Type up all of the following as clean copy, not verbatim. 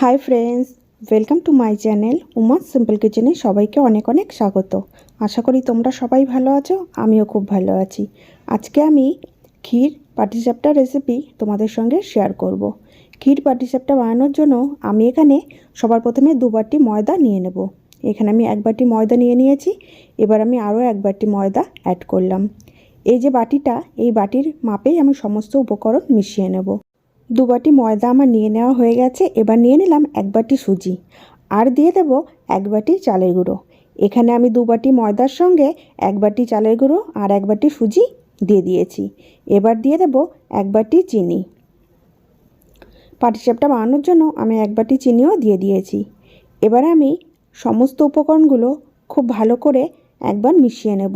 High friends, welcome to my channel Uma's simple কিচেনে সবাইকে অনেক অনেক স্বাগত। আশা করি তোমরা সবাই ভালো আছো, আমিও খুব ভালো আছি। আজকে আমি ক্ষীর পাটিসাপটা রেসিপি তোমাদের সঙ্গে শেয়ার করব। ক্ষীর পাটিসাপটা বানানোর জন্য আমি এখানে সবার প্রথমে 2 বাটি ময়দা নিয়ে নেব। এখানে আমি 1 বাটি ময়দা নিয়ে নিয়েছি। এবার আমি আরও 1 বাটি ময়দা অ্যাড করলাম। এই যে বাটিটা, এই বাটির মাপেই আমি সমস্ত উপকরণ মিশিয়ে নেব। 2 বাটি ময়দা আমার নিয়ে নেওয়া হয়ে গেছে। এবার নিয়ে নিলাম 1 বাটি সুজি, আর দিয়ে দেব 1 বাটি চালের গুঁড়ো। এখানে আমি 2 বাটি ময়দার সঙ্গে 1 বাটি চালের গুঁড়ো আর 1 বাটি সুজি দিয়ে দিয়েছি। এবার দিয়ে দেব 1 বাটি চিনি। পাটিসাপটা বানানোর জন্য আমি 1 বাটি চিনিও দিয়ে দিয়েছি। এবার আমি সমস্ত উপকরণগুলো খুব ভালো করে একবার মিশিয়ে নেব।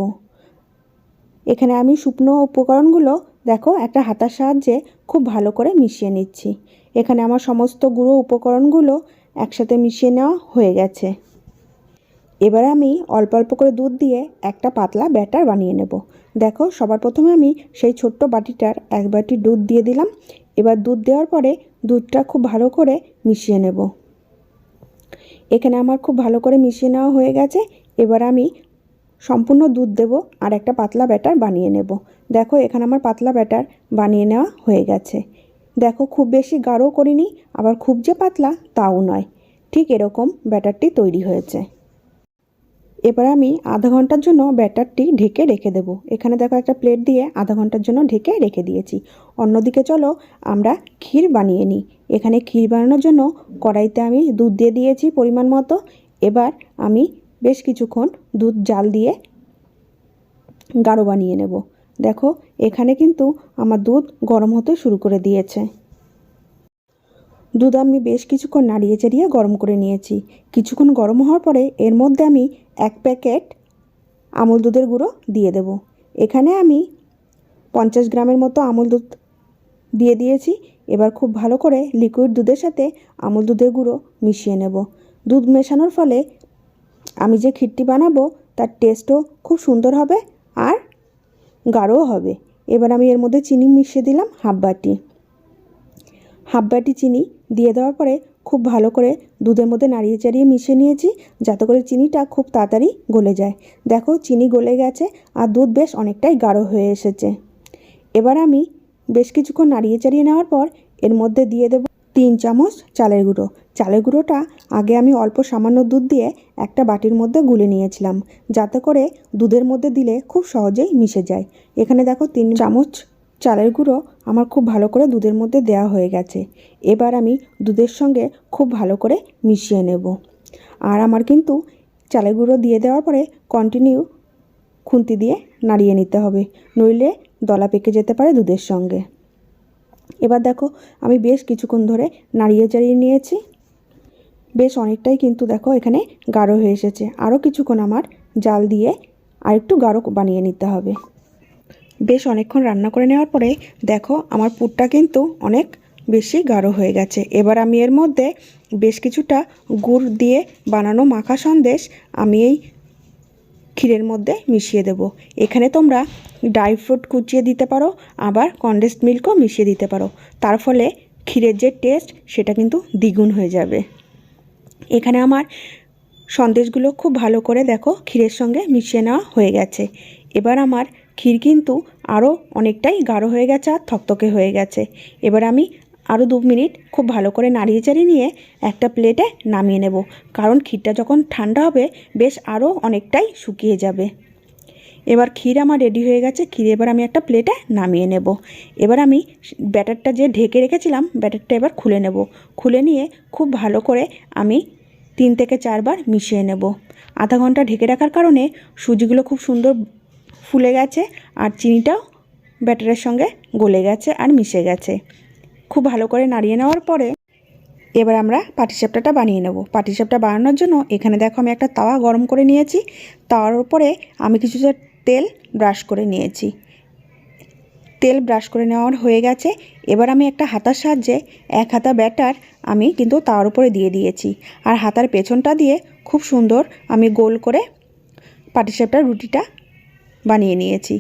এখানে আমি শুকনো উপকরণগুলো দেখো একটা হাতার সাহায্যে খুব ভালো করে মিশিয়ে নিচ্ছি। এখানে আমার সমস্ত গুঁড়ো উপকরণগুলো একসাথে মিশিয়ে নেওয়া হয়ে গেছে। এবার আমি অল্প অল্প করে দুধ দিয়ে একটা পাতলা ব্যাটার বানিয়ে নেব। দেখো, সবার প্রথমে আমি সেই ছোট্ট বাটিটার 1 বাটি দুধ দিয়ে দিলাম। এবার দুধ দেওয়ার পরে দুধটা খুব ভালো করে মিশিয়ে নেব। এখানে আমার খুব ভালো করে মিশিয়ে নেওয়া হয়ে গেছে। এবার আমি সম্পূর্ণ দুধ দেব আর একটা পাতলা ব্যাটার বানিয়ে নেব। দেখো, এখানে আমার পাতলা ব্যাটার বানিয়ে নেওয়া হয়ে গেছে। দেখো, খুব বেশি গাঢ় করিনি, আবার খুব যে পাতলা তাও নয়, ঠিক এরকম ব্যাটারটি তৈরি হয়েছে। এবার আমি আধা ঘন্টার জন্য ব্যাটারটি ঢেকে রেখে দেব। এখানে দেখো, একটা প্লেট দিয়ে আধা ঘন্টার জন্য ঢেকে রেখে দিয়েছি। অন্যদিকে চলো আমরা ক্ষীর বানিয়ে নিই। এখানে ক্ষীর বানানোর জন্য কড়াইতে আমি দুধ দিয়ে দিয়েছি পরিমাণ মতো। এবার আমি বেশ কিছুক্ষণ দুধ জাল দিয়ে গাঢ় বানিয়ে নেব। দেখো, এখানে কিন্তু আমার দুধ গরম হতে শুরু করে দিয়েছে। দুধ আমি বেশ কিছুক্ষণ নাড়িয়ে চাড়িয়ে গরম করে নিয়েছি। কিছুক্ষণ গরম হওয়ার পরে এর মধ্যে আমি 1 প্যাকেট আমুল দুধের গুঁড়ো দিয়ে দেব। এখানে আমি 50 গ্রামের মতো আমুল দুধ দিয়ে দিয়েছি। এবার খুব ভালো করে লিকুইড দুধের সাথে আমুল দুধের গুঁড়ো মিশিয়ে নেব। দুধ মেশানোর ফলে আমি যে ক্ষীরটি বানাবো তার টেস্টও খুব সুন্দর হবে আর গাঢ়ও হবে। এবার আমি এর মধ্যে চিনি মিশিয়ে দিলাম হাফ বাটি চিনি দিয়ে দেওয়ার পরে খুব ভালো করে দুধের মধ্যে নাড়িয়ে চাড়িয়ে মিশিয়ে নিয়েছি, যাতে করে চিনিটা খুব তাড়াতাড়ি গলে যায়। দেখো, চিনি গলে গেছে আর দুধ বেশ অনেকটাই গাঢ় হয়ে এসেছে। এবার আমি বেশ কিছুক্ষণ নাড়িয়ে চাড়িয়ে নেওয়ার পর এর মধ্যে দিয়ে দেব 3 চামচ চালের গুঁড়ো। চালের গুঁড়োটা আগে আমি অল্প সামান্য দুধ দিয়ে একটা বাটির মধ্যে গুলে নিয়েছিলাম, যাতে করে দুধের মধ্যে দিলে খুব সহজেই মিশে যায়। এখানে দেখো, 3 চামচ চালের গুঁড়ো আমার খুব ভালো করে দুধের মধ্যে দেওয়া হয়ে গেছে। এবার আমি দুধের সঙ্গে খুব ভালো করে মিশিয়ে নেব। আর আমার কিন্তু চালের গুঁড়ো দিয়ে দেওয়ার পরে কন্টিনিউ খুন্তি দিয়ে নাড়িয়ে নিতে হবে, নইলে দলা পেকে যেতে পারে দুধের সঙ্গে। এবার দেখো, আমি বেশ কিছুক্ষণ ধরে নাড়িয়ে চাড়িয়ে নিয়েছি। বেশ অনেকটাই কিন্তু দেখো এখানে গাঢ় হয়ে এসেছে। আরও কিছুক্ষণ আমার জাল দিয়ে আর একটু গাঢ় বানিয়ে নিতে হবে। বেশ অনেকক্ষণ রান্না করে নেওয়ার পরে দেখো, আমার পুরটা কিন্তু অনেক বেশি গাঢ় হয়ে গেছে। এবার আমি এর মধ্যে বেশ কিছুটা গুড় দিয়ে বানানো মাখা সন্দেশ আমি এই ক্ষীরের মধ্যে মিশিয়ে দেব। এখানে তোমরা ড্রাই ফ্রুট কুচিয়ে দিতে পারো, আবার কনডেন্সড মিল্কও মিশিয়ে দিতে পারো। তার ফলে ক্ষীরের যে টেস্ট সেটা কিন্তু দ্বিগুণ হয়ে যাবে। এখানে আমার সন্দেশগুলো খুব ভালো করে দেখো ক্ষীরের সঙ্গে মিশিয়ে নেওয়া হয়ে গেছে। এবার আমার ক্ষীর কিন্তু আরও অনেকটাই গাঢ় হয়ে গেছে আর থকথকে হয়ে গেছে। এবার আমি আরও 2 মিনিট খুব ভালো করে নাড়িয়ে চাড়িয়ে নিয়ে একটা প্লেটে নামিয়ে নেব, কারণ ক্ষীরটা যখন ঠান্ডা হবে বেশ আরও অনেকটাই শুকিয়ে যাবে। এবার ক্ষীর আমার রেডি হয়ে গেছে। ক্ষীর এবার আমি একটা প্লেটে নামিয়ে নেব। এবার আমি ব্যাটারটা যে ঢেকে রেখেছিলাম, ব্যাটারটা এবার খুলে নেব। খুলে নিয়ে খুব ভালো করে আমি 3 থেকে 4 বার মিশিয়ে নেব। আধা ঘন্টা ঢেকে রাখার কারণে সুজিগুলো খুব সুন্দর ফুলে গেছে আর চিনিটাও ব্যাটারের সঙ্গে গলে গেছে আর মিশে গেছে। খুব ভালো করে নাড়িয়ে নেওয়ার পরে এবার আমরা পাটিসাপটাটা বানিয়ে নেব। পাটিসাপটা বানানোর জন্য এখানে দেখো, আমি একটা তাওয়া গরম করে নিয়েছি। তাওয়ার উপরে আমি কিছুটা তেল ব্রাশ করে নিয়েছি। তেল ব্রাশ করে নেওয়ার হয়ে গেছে। এবার আমি একটা হাতার সাহায্যে 1 হাতা ব্যাটার আমি কিন্তু তাওয়ার উপরে দিয়ে দিয়েছি, আর হাতার পেছনটা দিয়ে খুব সুন্দর আমি গোল করে পাটিসাপটার রুটিটা বানিয়ে নিয়েছি।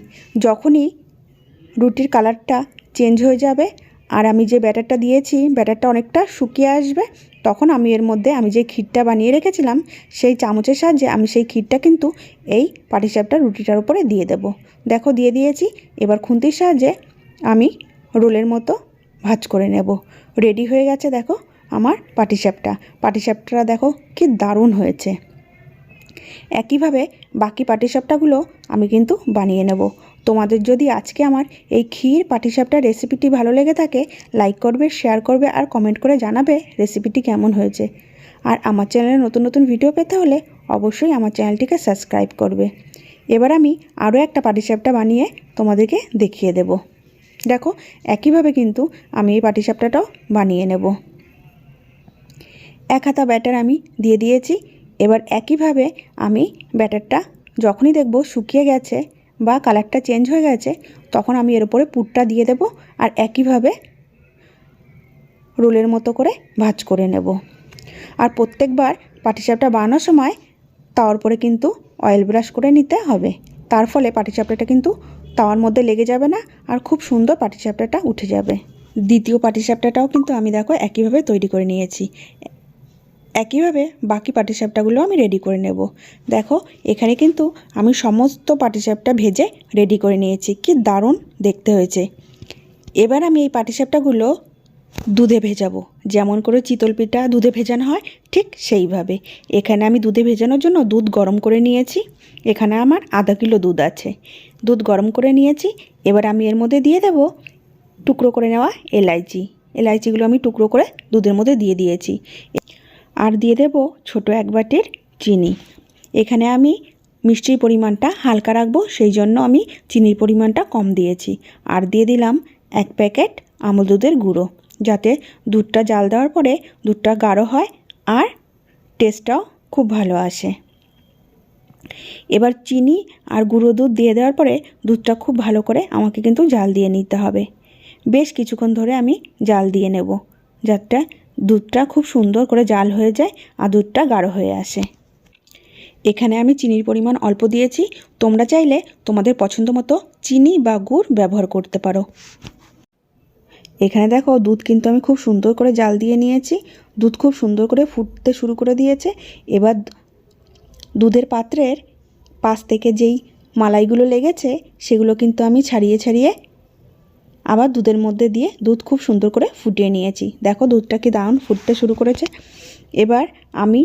যখনই রুটির কালারটা চেঞ্জ হয়ে যাবে আর আমি যে ব্যাটারটা দিয়েছি ব্যাটারটা অনেকটা শুকিয়ে আসবে, তখন আমি এর মধ্যে আমি যে ক্ষীরটা বানিয়ে রেখেছিলাম সেই চামচের সাহায্যে আমি সেই ক্ষীরটা কিন্তু এই পাটিসাপটা রুটিটার উপরে দিয়ে দেব। দেখো দিয়ে দিয়েছি। এবার খুন্তির সাহায্যে আমি রোলের মতো ভাঁজ করে নেব। রেডি হয়ে গেছে দেখো আমার পাটিসাপটা দেখো কি দারুণ হয়েছে। একইভাবে বাকি পাটিসাপটাগুলো আমি কিন্তু বানিয়ে নেব। তোমাদের যদি আজকে আমার এই ক্ষীর পাটিসাপটার রেসিপিটি ভালো লেগে থাকে, লাইক করবে, শেয়ার করবে আর কমেন্ট করে জানাবে রেসিপিটি কেমন হয়েছে। আর আমার চ্যানেলে নতুন নতুন ভিডিও পেতে হলে অবশ্যই আমার চ্যানেলটিকে সাবস্ক্রাইব করবে। এবার আমি আরও একটা পাটিসাপটা বানিয়ে তোমাদেরকে দেখিয়ে দেব। দেখো একইভাবে কিন্তু আমি এই পাটিসাপটাটাও বানিয়ে নেব। এক হাতা ব্যাটার আমি দিয়ে দিয়েছি। এবার একইভাবে আমি ব্যাটারটা যখনই দেখব শুকিয়ে গেছে বা কালারটা চেঞ্জ হয়ে গেছে, তখন আমি এর উপরে পুরটা দিয়ে দেব আর একইভাবে রোলের মতো করে ভাঁজ করে নেব। আর প্রত্যেকবার পাটিসাপটা বানানোর সময় তাওয়ার উপরে কিন্তু অয়েল ব্রাশ করে নিতে হবে। তার ফলে পাটিসাপটাটা কিন্তু তাওয়ার মধ্যে লেগে যাবে না আর খুব সুন্দর পাটিসাপটাটা উঠে যাবে। দ্বিতীয় পাটিসাপটাটাও কিন্তু আমি দেখো একইভাবে তৈরি করে নিয়েছি। একইভাবে বাকি পাটিসাপটাগুলো আমি রেডি করে নেব। দেখো এখানে কিন্তু আমি সমস্ত পাটিসাপটা ভেজে রেডি করে নিয়েছি। কি দারুণ দেখতে হয়েছে। এবার আমি এই পাটিসাপটাগুলো দুধে ভেজাবো। যেমন করে চিতল পিঠা দুধে ভেজানো হয় ঠিক সেইভাবে। এখানে আমি দুধে ভেজানোর জন্য দুধ গরম করে নিয়েছি। এখানে আমার আধা কিলো দুধ আছে। দুধ গরম করে নিয়েছি। এবার আমি এর মধ্যে দিয়ে দেব টুকরো করে নেওয়া এলাইচিগুলো আমি টুকরো করে দুধের মধ্যে দিয়ে দিয়েছি। আর দিয়ে দেব ছোট এক বাটির চিনি। এখানে আমি মিষ্টির পরিমাণটা হালকা রাখবো, সেই জন্য আমি চিনির পরিমাণটা কম দিয়েছি। আর দিয়ে দিলাম 1 প্যাকেট আমুল দুধের গুঁড়ো, যাতে দুধটা জাল দেওয়ার পরে দুধটা গাঢ় হয় আর টেস্টটাও খুব ভালো আসে। এবার চিনি আর গুঁড়ো দুধ দিয়ে দেওয়ার পরে দুধটা খুব ভালো করে আমাকে কিন্তু জাল দিয়ে নিতে হবে। বেশ কিছুক্ষণ ধরে আমি জাল দিয়ে নেব, যাতে দুধটা খুব সুন্দর করে জাল হয়ে যায় আর দুধটা গাঢ় হয়ে আসে। এখানে আমি চিনির পরিমাণ অল্প দিয়েছি। তোমরা চাইলে তোমাদের পছন্দ মতো চিনি বা গুড় ব্যবহার করতে পারো। এখানে দেখো দুধ কিন্তু আমি খুব সুন্দর করে জাল দিয়ে নিয়েছি। দুধ খুব সুন্দর করে ফুটতে শুরু করে দিয়েছে। এবার দুধের পাত্রের পাশ থেকে যেই মালাইগুলো লেগেছে সেগুলো কিন্তু আমি ছাড়িয়ে আবার দুধের মধ্যে দিয়ে দুধ খুব সুন্দর করে ফুটিয়ে নিয়েছি। দেখো দুধটা কি দারুণ ফুটতে শুরু করেছে। এবার আমি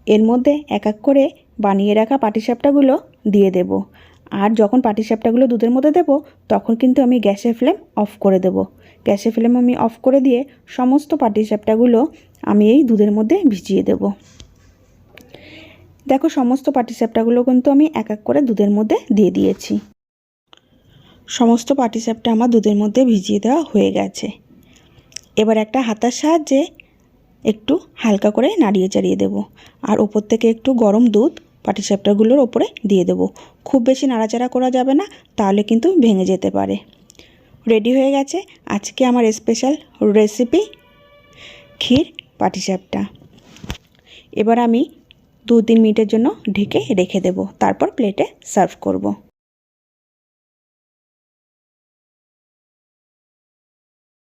এর মধ্যে এক এক করে বানিয়ে রাখা পাটিসাপটাগুলো দিয়ে দেব। আর যখন পাটিসাপটাগুলো দুধের মধ্যে দেব তখন কিন্তু আমি গ্যাসের ফ্লেম অফ করে দেব। গ্যাসের ফ্লেম আমি অফ করে দিয়ে সমস্ত পাটিসাপটাগুলো আমি এই দুধের মধ্যে ভিজিয়ে দেব। দেখো সমস্ত পাটিসাপটাগুলো কিন্তু আমি এক এক করে দুধের মধ্যে দিয়ে দিয়েছি। সমস্ত পাটিসাপটা আমার দুধের মধ্যে ভিজিয়ে দেওয়া হয়ে গেছে। এবার একটা হাতার সাহায্যে একটু হালকা করে নাড়িয়ে চাড়িয়ে দেব আর ওপর থেকে একটু গরম দুধ পাটিসাপটাগুলোর ওপরে দিয়ে দেব। খুব বেশি নাড়াচাড়া করা যাবে না, তাহলে কিন্তু ভেঙে যেতে পারে। রেডি হয়ে গেছে আজকে আমার স্পেশাল রেসিপি ক্ষীর পাটিসাপটা। এবার আমি 2-3 মিনিটের জন্য ঢেকে রেখে দেব, তারপর প্লেটে সার্ভ করব।